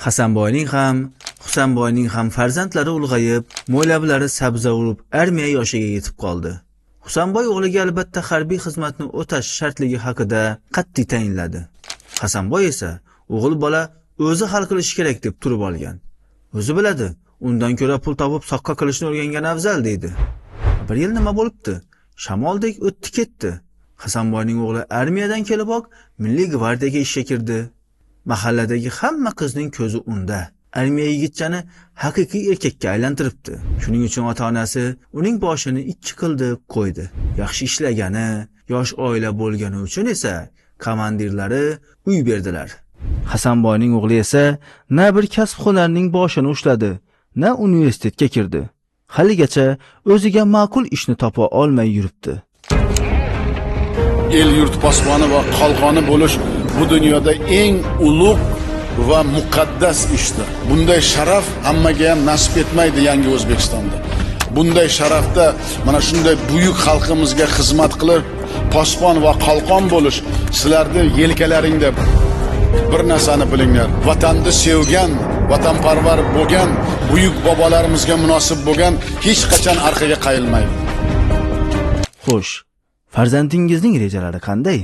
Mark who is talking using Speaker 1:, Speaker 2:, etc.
Speaker 1: Hasanboyning ham, Husanboyning ham farzandlari ulg'ayib, mo'ylablari sabza urib, armiya yoshiga yetib qoldi. Husanboy o'g'liga albatta harbiy xizmatni o'tash shartligi haqida qat'iy tayinladi. Hasanboy esa o'g'il bola o'zi hal qilishi kerak deb turib olgan. O'zi biladi, undan ko'ra pul topib soqqa qilishni o'rgangan afzal deydi. Bir yil nima bo'libdi? Shamoldek o'tdi ketdi. Hasanboyning o'g'li armiyadan keliboq Milliy gvardiyaga ishga kirdi. Mahalladagi hamma qizning ko'zi unda. Armiya yigitchani haqiqiy erkakka aylantiribdi. Shuning uchun ota-onasi uning boshini ikki qildi qo'ydi. Yaxshi ishlagani, yosh oila bo'lgani uchun esa komandirlari uy berdilar. Hasanboyning o'g'li esa na bir kasb-hunarning boshini ushladi, na universitetga kirdi. Haligacha o'ziga ma'qul ishni topa olmay yuribdi.
Speaker 2: El yurt posboni va qalqoni bo'lish bu dunyoda eng ulug' va muqaddas ishdir. Bunday sharaf hammaga ham nasib etmaydi yangi O'zbekistonda. Bunday sharafda mana shunday buyuk xalqimizga xizmat qilib, posbon va qalqon bo'lish sizlarning yelkalaringda bir narsani bilinglar. Vatanni sevgan, vatanparvar bo'lgan, buyuk bobolarimizga munosib bo'lgan hech qachon orqaga qayilmaydi.
Speaker 1: Xo'sh, farzandingizning rejalari qanday?